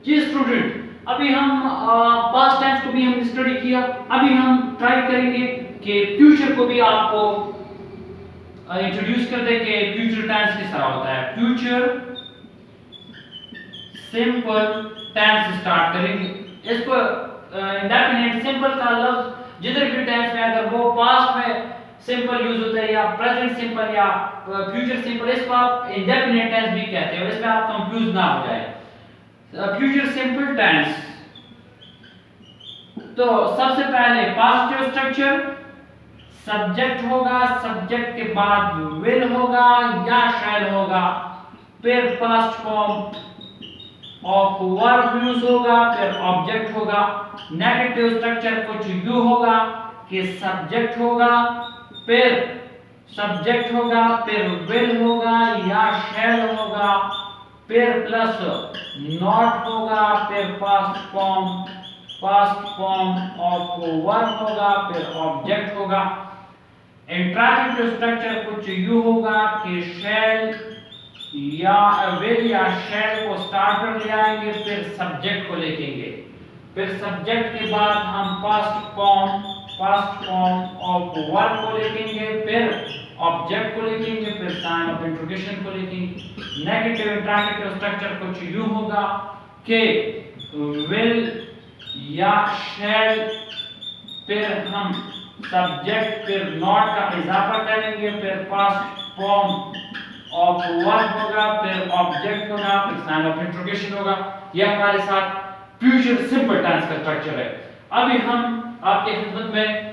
जी student, अभी हम past tense को भी हमने स्टडी किया। अभी हम ट्राई करेंगे कि फ्यूचर को भी आपको इंट्रोड्यूस कर दे कि फ्यूचर टेंस किस तरह होता है। फ्यूचर सिंपल टेंस स्टार्ट करेंगे। इसको इंडेफिनिट सिंपल का लफ्ज जिधर भी टेंस में अगर वो पास्ट में सिंपल यूज होता है या प्रेजेंट सिंपल या फ्यूचर सिंपल, इसको आप इंडेफिनिट टेंस भी कहते हैं। इसमें आप कंफ्यूज ना हो जाए। फ्यूचर सिंपल टेंस, तो सबसे पहले पॉजिटिव स्ट्रक्चर, सब्जेक्ट होगा, सब्जेक्ट के बाद विल होगा या शैल होगा, फिर past form of verb use होगा, फिर ऑब्जेक्ट होगा। नेगेटिव स्ट्रक्चर कुछ यू होगा कि सब्जेक्ट होगा, फिर सब्जेक्ट होगा, फिर विल होगा या शैल होगा, फिर प्लस नॉट होगा, फिर पास्ट फॉर्म ऑफ वर्ब होगा, फिर ऑब्जेक्ट होगा। इंट्रांजिटिव स्ट्रक्चर कुछ यू होगा कि शैल या विल या शैल को स्टार्टर ले आएंगे, फिर सब्जेक्ट को लिखेंगे, फिर सब्जेक्ट के बाद हम पास्ट फॉर्म ऑफ वर्ब को लिखेंगे, फिर ऑब्जेक्ट को लिखेंगे, फिर साइन ऑफ इंट्रोगेशन को लिखेंगे। नेगेटिव इंट्रांजिटिव स्ट्रक्चर कुछ यू होगा कि विल या शैल, फिर हम सब्जेक्ट, फिर नॉट का इजाफा करेंगे, फिर पास्ट फॉर्म ऑफ वर्ब होगा, फिर ऑब्जेक्ट होगा, फिर साइन ऑफ इंट्रोगेशन होगा। यह हमारे साथ फ्यूचर सिंपल टेंस का स्ट्रक्चर है। अभी हम आपके खिदमत में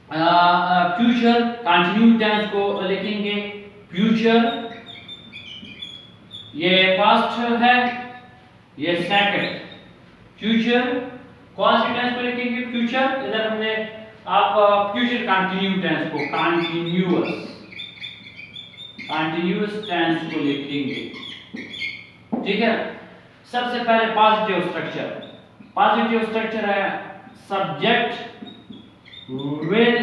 फ्यूचर कंटिन्यू टेंस को लिखेंगे। फ्यूचर ये पास्ट है, ये सेकंड। फ्यूचर कौन सी टेंस को लिखेंगे? फ्यूचर, इधर हमने आप फ्यूचर कंटिन्यू टेंस को कंटिन्यूअस टेंस को लिखेंगे। ठीक है। सबसे पहले पॉजिटिव स्ट्रक्चर है सब्जेक्ट, विल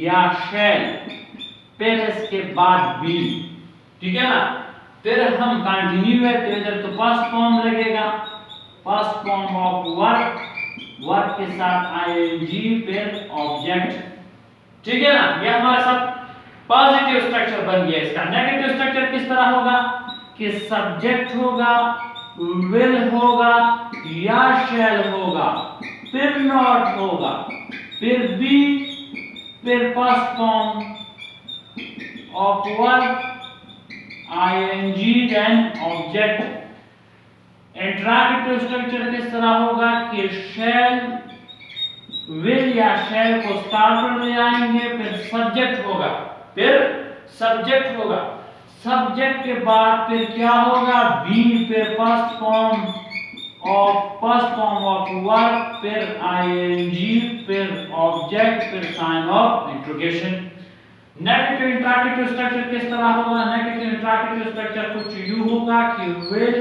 या शैल, फिर इसके बाद बी। ठीक है ना। फिर हम कंटिन्यू है तो इधर तो पास्ट फॉर्म लगेगा, पास्ट फॉर्म ऑफ वर्ब के साथ आईएनजी, फिर ऑब्जेक्ट। ठीक है ना। ये हमारे साथ पॉजिटिव स्ट्रक्चर बन गया। इसका नेगेटिव स्ट्रक्चर किस तरह होगा कि सब्जेक्ट होगा, विल होगा या शैल होगा, फिर नॉट होगा, फिर बी, फिर past form of verb ING, then object. Intransitive structure किस तरह होगा कि शैल, विल या शैल को स्टार्टर ले आएंगे, फिर सब्जेक्ट होगा, सब्जेक्ट के बाद फिर क्या होगा? बी, फिर फर्स्ट फॉर्म ऑफ वर्ब, फिर आईएनजी, फिर ऑब्जेक्ट, फिर sign of interrogation. Negative intransitive structure किस तरह होगा? नेगेटिव इंट्रांजिटिव स्ट्रक्चर कुछ यू होगा कि विल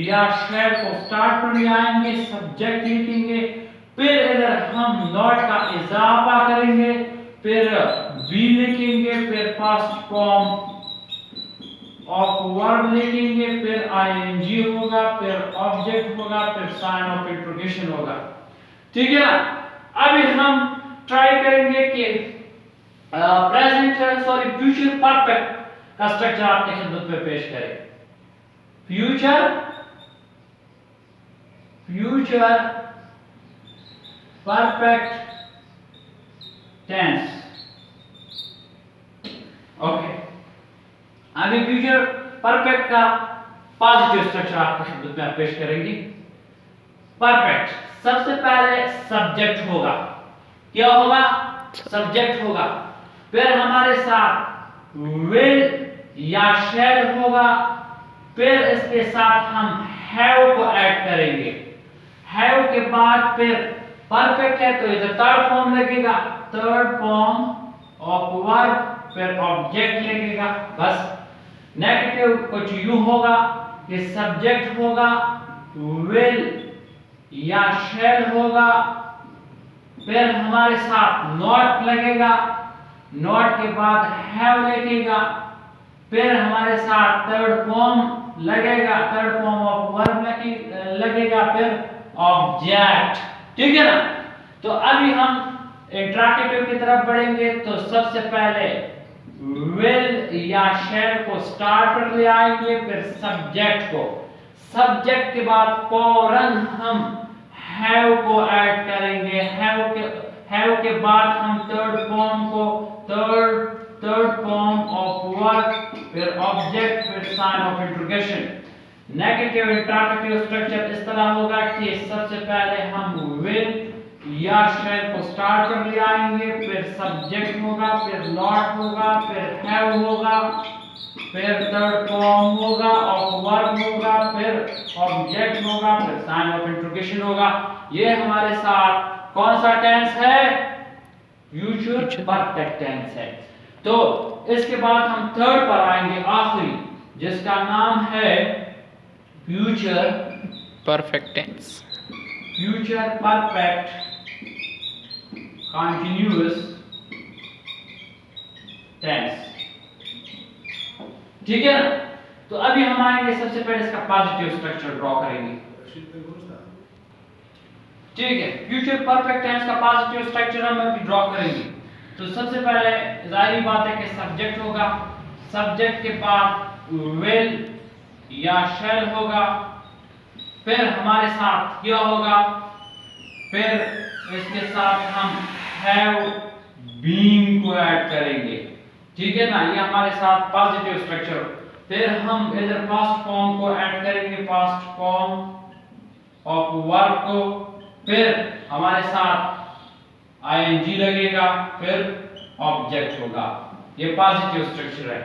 या शैल को स्टार्ट पर ले आएंगे, सब्जेक्ट लिखेंगे, फिर इधर हम नॉट का इजाफा करेंगे, फिर बी लिखेंगे, फिर पास्ट फॉर्म ऑफ वर्ब लिखेंगे, फिर आईएनजी होगा, फिर ऑब्जेक्ट होगा, फिर साइन ऑफ इंट्रोगेशन होगा। ठीक है ना। अभी हम ट्राई करेंगे कि फ्यूचर परफेक्ट का स्ट्रक्चर आपके खिदमत में पेश करें। Future perfect tense. ओके। अभी फ्यूचर परफेक्ट का पॉजिटिव स्ट्रक्चर आपके खिदमत में पेश करेंगे। परफेक्ट, सबसे पहले सब्जेक्ट होगा। क्या होगा? सब्जेक्ट होगा। फिर हमारे साथ विल या शैल होगा, फिर इसके साथ हम हैव को ऐड करेंगे। हैव के बाद फिर परफेक्ट है तो इधर थर्ड फॉर्म लगेगा, थर्ड फॉर्म ऑफ वर्ब, फिर ऑब्जेक्ट लगेगा। बस। नेगेटिव कुछ यू होगा कि सब्जेक्ट होगा, विल या शैल होगा, फिर हमारे साथ नॉट लगेगा, नॉट के बाद हैव लगेगा, फिर हमारे साथ थर्ड फॉर्म लगेगा, थर्ड फॉर्म ऑफ वर्ब लगेगा, फिर ऑब्जेक्ट, ठीक है ना। तो अभी हम इंट्रागेटिव की तरफ बढ़ेंगे। तो सबसे पहले विल या शैल को स्टार्ट पर ले आएंगे, फिर सब्जेक्ट को, सब्जेक्ट के बाद फौरन हम हैव को ऐड करेंगे, हैव के बाद हम थर्ड फॉर्म को, थर्ड फॉर्म ऑफ वर्ब, फिर ऑब्जेक्ट, फिर sign of interrogation. Negative interrogative structure इस तरह होगा कि सबसे पहले हम विल या शैल को स्टार्ट पर ले आएंगे, फिर सब्जेक्ट होगा, फिर नॉट होगा, फिर हैव होगा, फिर थर्ड फॉर्म होगा ऑफ वर्ब होगा, फिर ऑब्जेक्ट होगा, फिर साइन ऑफ इंट्रोगेशन होगा। ये हमारे साथ कौन सा टेंस है? फ्यूचर परफेक्ट टेंस है। तो इसके बाद हम थर्ड पर आएंगे, आखिरी, जिसका नाम है future perfect tense. Future perfect continuous tense, ठीक है ना। तो अभी हम आएंगे, सबसे पहले इसका पॉजिटिव स्ट्रक्चर ड्रॉ करेंगे, ठीक है। फ्यूचर परफेक्ट टेंस का पॉजिटिव स्ट्रक्चर हम अभी ड्रॉ करेंगे। तो सबसे पहले जाहिर बात है कि सब्जेक्ट होगा, सब्जेक्ट के बाद विल या शैल होगा, फिर हमारे साथ क्या होगा, फिर इसके साथ हम हैव बीन को ऐड करेंगे, ठीक है ना। ये हमारे साथ पॉजिटिव स्ट्रक्चर। फिर हम इधर पास्ट फॉर्म को ऐड करेंगे, पास्ट फॉर्म ऑफ वर्ब को, फिर हमारे साथ आईएनजी लगेगा, फिर ऑब्जेक्ट होगा। ये पॉजिटिव स्ट्रक्चर है।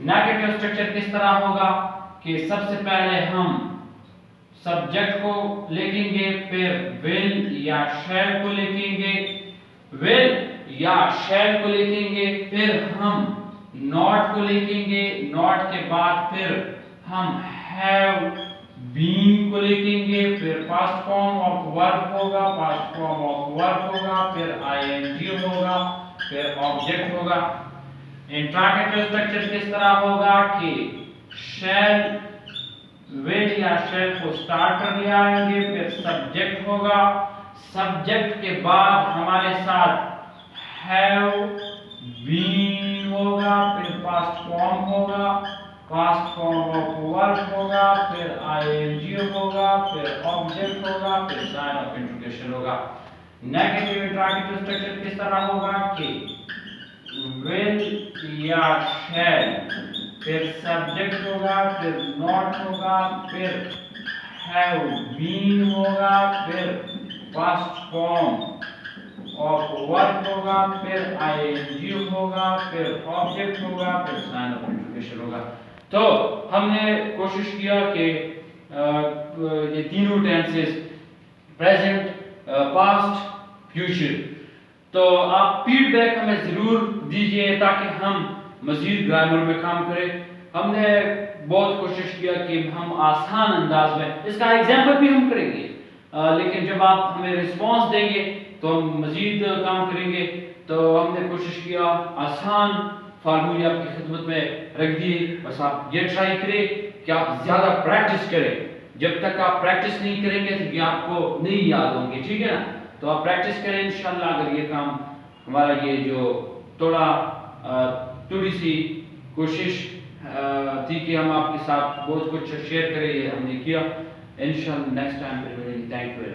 नेगेटिव स्ट्रक्चर किस तरह होगा कि सबसे पहले हम सब्जेक्ट को लिखेंगे, फिर विल या शैल को लिखेंगे, विल या शैल को लिखेंगे, फिर हम नॉट को लिखेंगे, नॉट के बाद फिर हम हैव बीन को लिखेंगे, फिर पास्ट फॉर्म ऑफ वर्ब होगा, पास्ट फॉर्म ऑफ वर्ब होगा, फिर आईएनजी होगा, फिर ऑब्जेक्ट होगा। इंट्रागेटिव स्ट्रक्चर किस तरह होगा कि शैल, विल या शैल को स्टार्ट कर ले आएंगे, फिर सब्जेक्ट होगा, सब्जेक्ट के बाद हमारे साथ हैव बीन होगा, फिर पास्ट फॉर्म होगा, पास्ट फॉर्म ऑफ वर्ब होगा, फिर आईएनजी होगा, फिर ऑब्जेक्ट होगा, फिर साइन ऑफ इंट्रोगेशन होगा। नेगेटिव इंट्रागेटिव स्ट्रक्चर किस तरह होगा कि विल या शैल, फिर सब्जेक्ट होगा, फिर नॉट होगा, फिर हैव बीन होगा, फिर पास्ट फॉर्म ऑफ वर्ब होगा, फिर आईएनजी होगा, फिर ऑब्जेक्ट होगा, फिर साइन ऑफ इंट्रोगेशन होगा। तो हमने कोशिश किया कि ये तीनों टेंसेस प्रेजेंट, पास्ट, फ्यूचर, तो आप फीडबैक हमें ज़रूर दीजिए ताकि हम मज़ीद ग्रामर में काम करें। हमने बहुत कोशिश किया कि हम आसान अंदाज में, इसका एग्जाम्पल भी हम करेंगे, लेकिन जब आप हमें रिस्पांस देंगे तो हम मज़ीद काम करेंगे। तो हमने कोशिश किया आसान फार्मूले आपकी खिदमत में रख दिए। बस आप ये ट्राई करें कि आप ज़्यादा प्रैक्टिस करें। जब तक आप प्रैक्टिस नहीं करेंगे तो ये आपको नहीं याद होंगे, ठीक है ना। तो आप प्रैक्टिस करें इंशाल्लाह। अगर ये काम हमारा, ये जो थोड़ी सी कोशिश थी कि हम आपके साथ बहुत कुछ शेयर करें, ये हमने किया। इंशाल्लाह नेक्स्ट टाइम फिर मिलेंगे। Thank you.